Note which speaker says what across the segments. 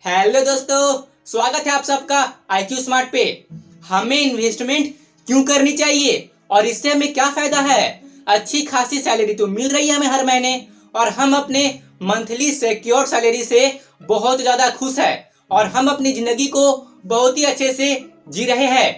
Speaker 1: Hello दोस्तों, स्वागत है आप सबका IQ स्मार्ट पे। हमें इन्वेस्टमेंट क्यों करनी चाहिए और इससे हमें क्या फायदा है। अच्छी खासी सैलरी तो मिल रही है हमें हर महीने और हम अपने मंथली सिक्योर सैलरी से बहुत ज्यादा खुश है और हम अपनी जिंदगी को बहुत ही अच्छे से जी रहे हैं।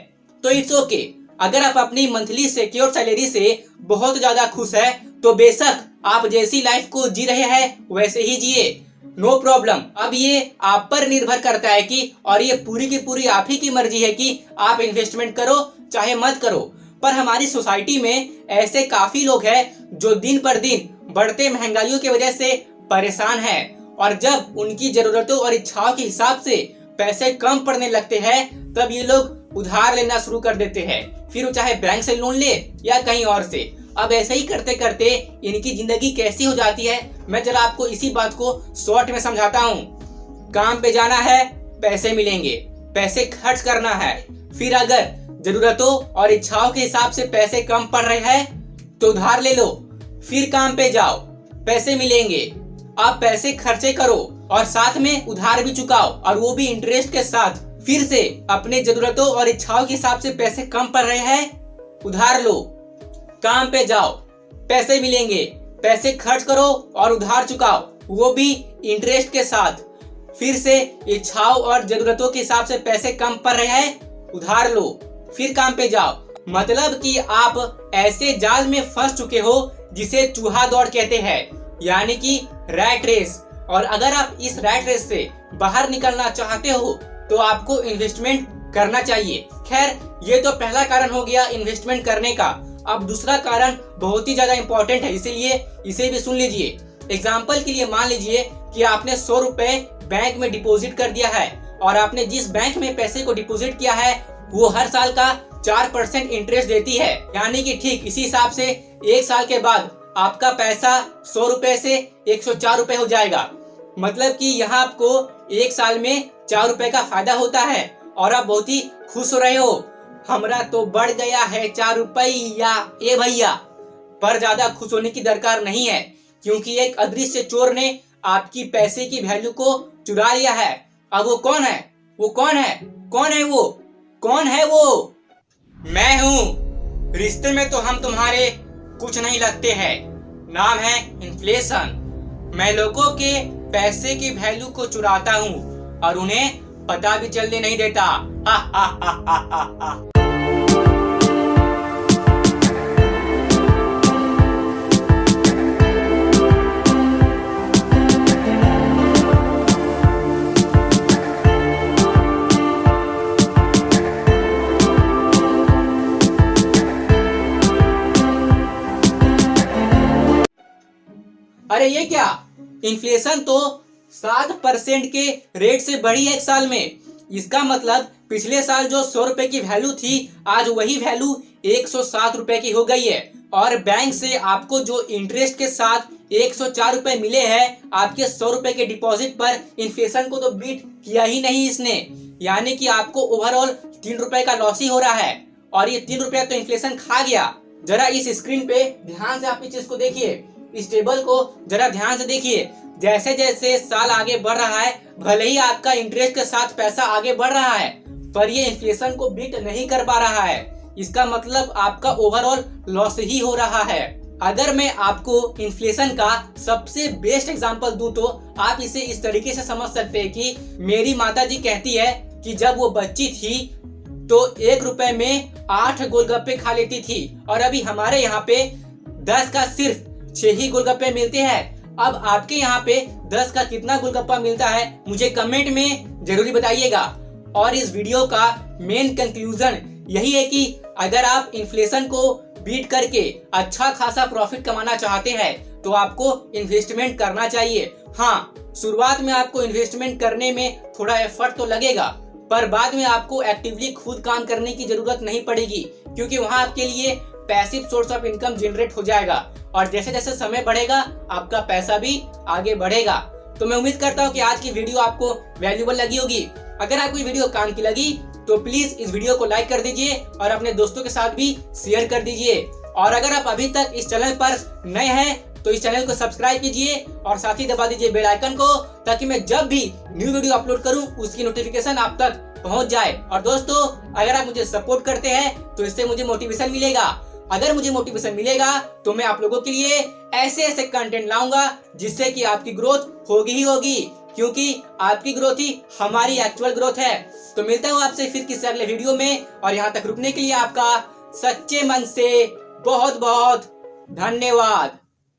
Speaker 1: तो इट्स ओके, अगर आप अपनी मंथली सिक्योर सैलरी से बहुत ज्यादा खुश है तो बेशक आप जैसी लाइफ को जी रहे हैं वैसे ही जिए, नो प्रॉब्लम। अब ये आप पर निर्भर करता है कि और ये पूरी की पूरी आप ही की मर्जी है कि आप इन्वेस्टमेंट करो चाहे मत करो। पर हमारी सोसाइटी में ऐसे काफी लोग हैं जो दिन पर दिन बढ़ते महंगाइयों की वजह से परेशान हैं और जब उनकी जरूरतों और इच्छाओं के हिसाब से पैसे कम पड़ने लगते हैं तब ये लोग उधार लेना शुरू कर देते हैं, फिर वो चाहे बैंक से लोन ले या कहीं और से। अब ऐसे ही करते करते इनकी जिंदगी कैसी हो जाती है, मैं जरा आपको इसी बात को शॉर्ट में समझाता हूँ। काम पे जाना है, पैसे मिलेंगे, पैसे खर्च करना है, फिर अगर जरूरतों और इच्छाओं के हिसाब से पैसे कम पड़ रहे हैं तो उधार ले लो, फिर काम पे जाओ, पैसे मिलेंगे, आप पैसे खर्चे करो और साथ में उधार भी चुकाओ और वो भी इंटरेस्ट के साथ। फिर से अपने जरूरतों और इच्छाओं के हिसाब से पैसे कम पड़ रहे हैं, उधार लो, काम पे जाओ, पैसे मिलेंगे, पैसे खर्च करो और उधार चुकाओ, वो भी इंटरेस्ट के साथ। फिर से इच्छाओं और जरूरतों के हिसाब से पैसे कम पड़ रहे हैं, उधार लो, फिर काम पे जाओ। मतलब कि आप ऐसे जाल में फंस चुके हो जिसे चूहा दौड़ कहते हैं, यानी कि रैट रेस। और अगर आप इस रैट रेस से बाहर निकलना चाहते हो तो आपको इन्वेस्टमेंट करना चाहिए। खैर, ये तो पहला कारण हो गया इन्वेस्टमेंट करने का। अब दूसरा कारण बहुत ही ज्यादा इंपॉर्टेंट है, इसीलिए इसे भी सुन लीजिए। एग्जाम्पल के लिए मान लीजिए कि आपने 100 रुपए बैंक में डिपॉजिट कर दिया है और आपने जिस बैंक में पैसे को डिपॉजिट किया है वो हर साल का 4% इंटरेस्ट देती है, यानी कि ठीक इसी हिसाब से 1 साल के बाद आपका पैसा 100 रुपए से 104 रुपए हो जाएगा। मतलब कि यहाँ आपको 1 साल में 4 रुपए का फायदा होता है और आप बहुत ही खुश हो रहे हो। हमरा तो बढ़ गया है 4 रुपया, ए भैया। पर ज्यादा खुश होने की दरकार नहीं है, क्योंकि एक अदृश्य चोर ने आपकी पैसे की वैल्यू को चुरा लिया है। अब वो कौन है? वो कौन है? कौन है वो? कौन है वो? मैं हूँ। रिश्ते में तो हम तुम्हारे कुछ नहीं लगते हैं, नाम है इन्फ्लेशन। मैं लोगों के पैसे की वैल्यू को चुराता हूँ और उन्हें पता भी चलने नहीं देता। हा हा हा हा हा हा। अरे ये क्या, इन्फ्लेशन तो 7% के रेट से बढ़ी है 1 साल में। इसका मतलब पिछले साल जो 100 रुपए की वैल्यू थी आज वही वैल्यू 107 रुपए की हो गई है। और बैंक से आपको जो इंटरेस्ट के साथ 104 रुपए मिले हैं आपके 100 रुपए के डिपॉजिट पर, इन्फ्लेशन को तो बीट किया ही नहीं इसने। यानी कि आपको ओवरऑल 3 रुपए का लॉस ही हो रहा है और ये 3 रुपया तो इन्फ्लेशन खा गया। जरा इस स्क्रीन पे ध्यान से आप इस चीज को देखिए, इस टेबल को जरा ध्यान से देखिए। जैसे जैसे साल आगे बढ़ रहा है, भले ही आपका इंटरेस्ट के साथ पैसा आगे बढ़ रहा है पर ये इन्फ्लेशन को बीट नहीं कर पा रहा है। इसका मतलब आपका ओवरऑल लॉस ही हो रहा है। अगर मैं आपको इन्फ्लेशन का सबसे बेस्ट एग्जांपल दूं तो आप इसे इस तरीके से समझ सकते हैं कि मेरी माता जी कहती है कि जब वो बच्ची थी तो 1 रुपए में 8 गोलगप्पे खा लेती थी और अभी हमारे यहाँ पे 10 का सिर्फ 6 ही गोलगप्पे मिलते हैं। अब आपके यहाँ पे 10 का कितना गोलगप्पा मिलता है मुझे कमेंट में जरूरी बताइएगा। और इस वीडियो का मेन कंक्लूजन यही है कि अगर आप इन्फ्लेशन को बीट करके अच्छा खासा प्रॉफिट कमाना चाहते हैं तो आपको इन्वेस्टमेंट करना चाहिए। हाँ, शुरुआत में आपको इन्वेस्टमेंट करने में थोड़ा एफर्ट तो लगेगा पर बाद में आपको एक्टिवली खुद काम करने की जरूरत नहीं पड़ेगी, क्योंकि वहाँ आपके लिए passive source of income generate हो जाएगा और जैसे जैसे समय बढ़ेगा आपका पैसा भी आगे बढ़ेगा। तो मैं उम्मीद करता हूँ कि आज की वीडियो आपको वैल्यूएबल लगी होगी। अगर आपको ये वीडियो काम की लगी तो प्लीज इस वीडियो को लाइक कर दीजिए और अपने दोस्तों के साथ भी शेयर कर दीजिए। और अगर आप अभी तक इस चैनल पर नए हैं तो इस चैनल को सब्सक्राइब कीजिए और साथ ही दबा दीजिए बेल आइकन को, ताकि मैं जब भी न्यू वीडियो अपलोड करूं उसकी नोटिफिकेशन आप तक पहुंच जाए। और दोस्तों, अगर आप मुझे सपोर्ट करते हैं तो इससे मुझे मोटिवेशन मिलेगा। अगर मुझे मोटिवेशन मिलेगा तो मैं आप लोगों के लिए ऐसे ऐसे कंटेंट लाऊंगा जिससे कि आपकी ग्रोथ होगी ही होगी, क्योंकि आपकी ग्रोथ ही हमारी एक्चुअल ग्रोथ है। तो मिलता हूँ आपसे फिर किसी अगले वीडियो में, और यहाँ तक रुकने के लिए आपका सच्चे मन से बहुत बहुत धन्यवाद।